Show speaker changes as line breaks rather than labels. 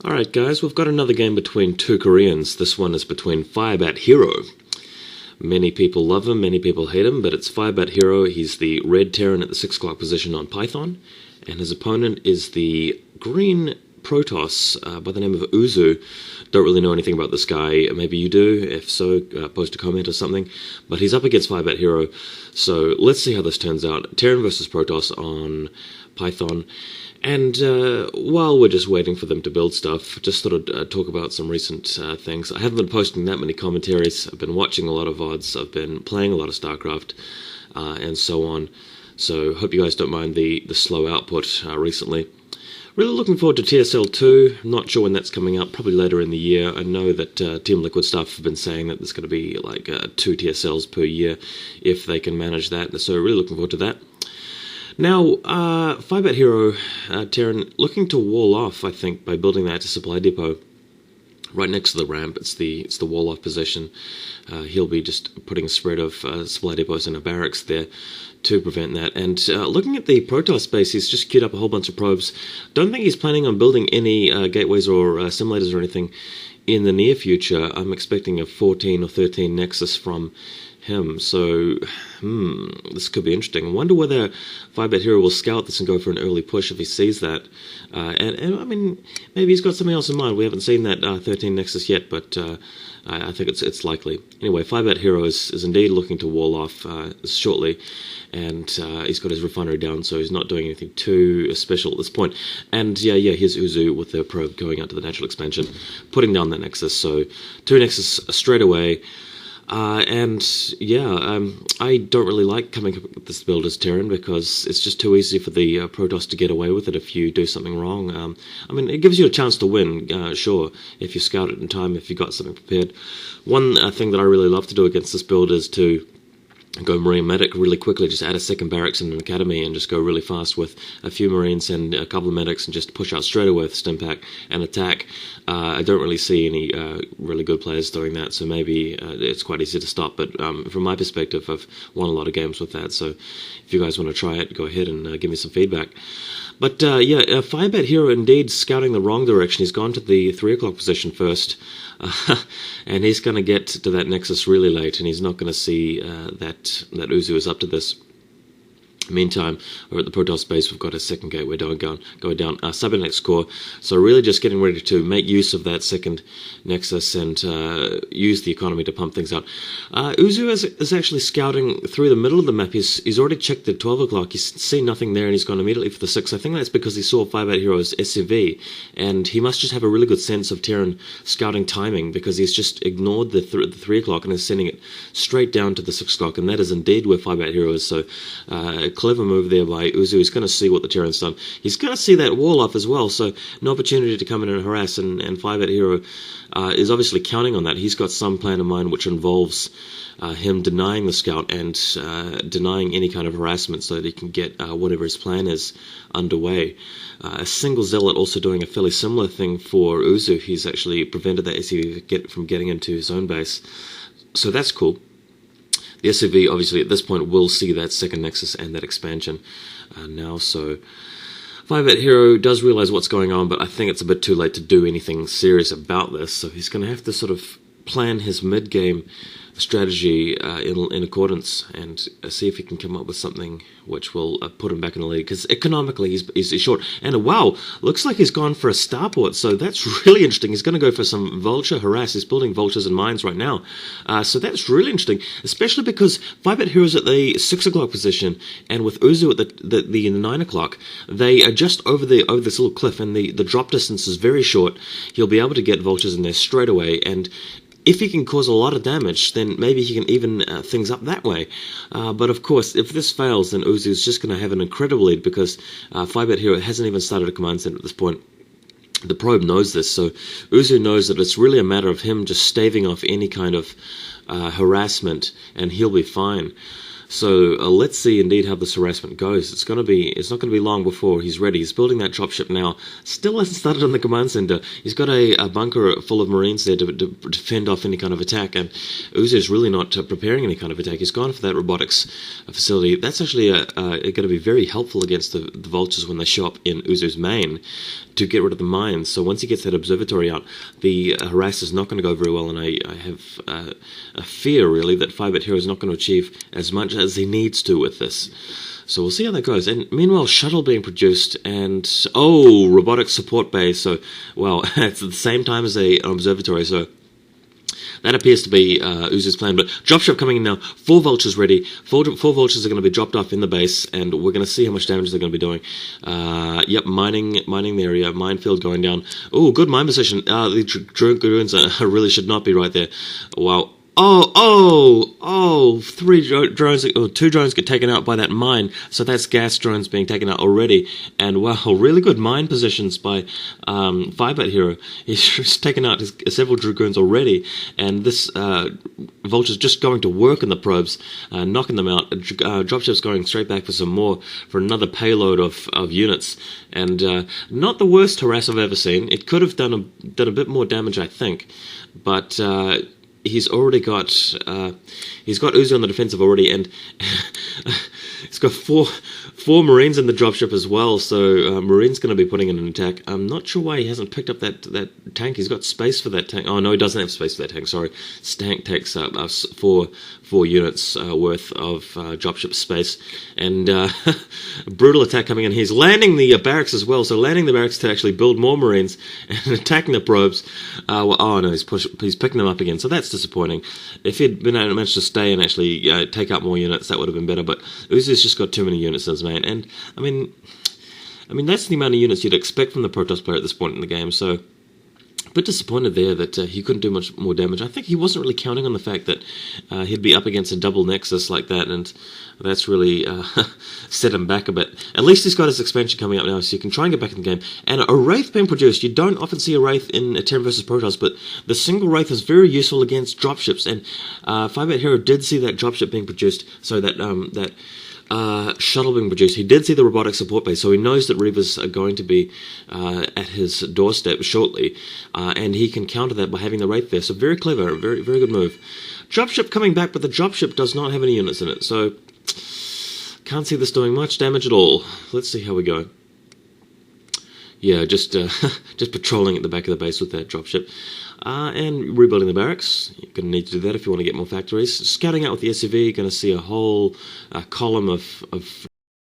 Alright guys, we've got another game between two Koreans. This one is between Firebathero. Many people love him, many people hate him, but it's Firebathero. He's the red Terran at the 6 o'clock position on Python, and his opponent is the green Protoss by the name of Uzoo. Don't really know anything about this guy. Maybe you do. If so, post a comment or something. But he's up against Firebathero, so let's see how this turns out. Terran versus Protoss on Python. And while we're just waiting for them to build stuff, just thought I'd talk about some recent things. I haven't been posting that many commentaries. I've been watching a lot of VODs. I've been playing a lot of StarCraft and so on. So hope you guys don't mind the slow output recently. Really looking forward to TSL 2. Not sure when that's coming out, probably later in the year. I know that Team Liquid stuff have been saying that there's going to be like 2 TSLs per year if they can manage that. So really looking forward to that. Now, Firebathero, Terran, looking to wall off, I think, by building that supply depot right next to the ramp. It's the wall-off position. He'll be just putting a spread of supply depots in a barracks there to prevent that. And looking at the Protoss base, he's just queued up a whole bunch of probes. Don't think he's planning on building any gateways or simulators or anything in the near future. I'm expecting a 14 or 13 Nexus from him, so this could be interesting. I wonder whether Firebathero will scout this and go for an early push if he sees that. And I mean, maybe he's got something else in mind. We haven't seen that 13 Nexus yet, but I think it's likely. Anyway, Firebathero is indeed looking to wall off shortly, and he's got his refinery down, so he's not doing anything too special at this point. And yeah, here's Uzoo with the probe going out to the natural expansion, putting down that Nexus. So 2 Nexus straight away. And yeah, I don't really like coming up with this build as Terran because it's just too easy for the Protoss to get away with it if you do something wrong. I mean, it gives you a chance to win, sure, if you scout it in time, if you've got something prepared. One thing that I really love to do against this build is to go Marine Medic really quickly, just add a second barracks in an academy and just go really fast with a few Marines and a couple of medics and just push out straight away with Stimpack and attack. I don't really see any really good players doing that, so maybe it's quite easy to stop, but from my perspective, I've won a lot of games with that, so if you guys want to try it, go ahead and give me some feedback. But yeah, Firebathero indeed scouting the wrong direction. He's gone to the 3 o'clock position first, and he's going to get to that Nexus really late, and he's not going to see that Uzoo is up to this. Meantime, we're at the Protoss base. We've got a second gateway going down, Cybernex core. So really just getting ready to make use of that second Nexus and use the economy to pump things out. Uzoo is actually scouting through the middle of the map. He's already checked the 12 o'clock. He's seen nothing there, and he's gone immediately for the 6. I think that's because he saw Firebathero's SCV, and he must just have a really good sense of Terran scouting timing because he's just ignored the 3 o'clock and is sending it straight down to the 6 o'clock, and that is indeed where Firebathero is. So clever move there by Uzoo. He's going to see what the Terran's done. He's going to see that wall off as well, so an opportunity to come in and harass, and Firebathero is obviously counting on that. He's got some plan in mind which involves him denying the scout and denying any kind of harassment so that he can get whatever his plan is underway. A single Zealot also doing a fairly similar thing for Uzoo. He's actually prevented that SCV from getting into his own base, so that's cool. The SCV, obviously, at this point, will see that second Nexus and that expansion now, so Firebathero does realize what's going on, but I think it's a bit too late to do anything serious about this, so he's going to have to sort of plan his mid-game strategy in accordance and see if he can come up with something which will put him back in the lead, because economically he's short. And wow, looks like he's gone for a starport, so that's really interesting. He's going to go for some vulture harass. He's building vultures and mines right now, so that's really interesting, especially because Firebathero's at the 6 o'clock position, and with Uzoo at the 9 o'clock, they are just over this little cliff, and the drop distance is very short. He'll be able to get vultures in there straight away, and if he can cause a lot of damage, then maybe he can even things up that way. But of course, if this fails, then Uzoo is just going to have an incredible lead because Firebathero hasn't even started a command center at this point. The probe knows this, so Uzoo knows that it's really a matter of him just staving off any kind of harassment, and he'll be fine. So let's see indeed how this harassment goes. It's not going to be long before he's ready. He's building that dropship now. Still hasn't started on the command center. He's got a bunker full of Marines there to fend off any kind of attack, and Uzoo's really not preparing any kind of attack. He's gone for that robotics facility. That's actually going to be very helpful against the vultures when they show up in Uzoo's main to get rid of the mines. So once he gets that observatory out, the harass is not going to go very well, and I have a fear really that Firebathero is not going to achieve as much as he needs to with this. So we'll see how that goes. And meanwhile, shuttle being produced, and robotic support base. So well, it's at the same time as an observatory. So that appears to be Uzoo's plan. But dropship coming in now. 4 vultures ready. 4 vultures are going to be dropped off in the base, and we're going to see how much damage they're going to be doing. Yep, mining the area. Minefield going down. Oh, good mine position. The dragoons really should not be right there. Wow. 2 drones get taken out by that mine, so that's gas drones being taken out already, and wow, really good mine positions by Firebathero. He's taken out several dragoons already, and this vulture's just going to work in the probes, knocking them out. Dropship's going straight back for some more, for another payload of units, and not the worst harass I've ever seen. It could have done a bit more damage, I think, but he's already got Uzoo on the defensive already, and he's got four Marines in the dropship as well. So Marine's going to be putting in an attack. I'm not sure why he hasn't picked up that tank. He's got space for that tank. Oh no, he doesn't have space for that tank. Sorry, this tank takes up 4 units worth of dropship space, and brutal attack coming in. He's landing the barracks as well. So landing the barracks to actually build more Marines and attacking the probes. Oh no, he's picking them up again. So that's disappointing. If he'd managed to stay and actually take out more units, that would have been better. But Uzoo's just got too many units in his main, and I mean that's the amount of units you'd expect from the Protoss player at this point in the game. So a bit disappointed there that he couldn't do much more damage. I think he wasn't really counting on the fact that he'd be up against a double nexus like that, and that's really set him back a bit. At least he's got his expansion coming up now, so you can try and get back in the game. And a Wraith being produced. You don't often see a Wraith in a Terran versus Protoss, but the single Wraith is very useful against dropships, and Firebathero did see that dropship being produced, so that shuttle being produced. He did see the robotic support base, so he knows that Reavers are going to be at his doorstep shortly, and he can counter that by having the Wraith there. So very clever, very very good move. Dropship coming back, but the dropship does not have any units in it, so can't see this doing much damage at all. Let's see how we go. Yeah, just patrolling at the back of the base with that dropship. And rebuilding the barracks. You're going to need to do that if you want to get more factories. Scouting out with the SUV, you're going to see a whole column of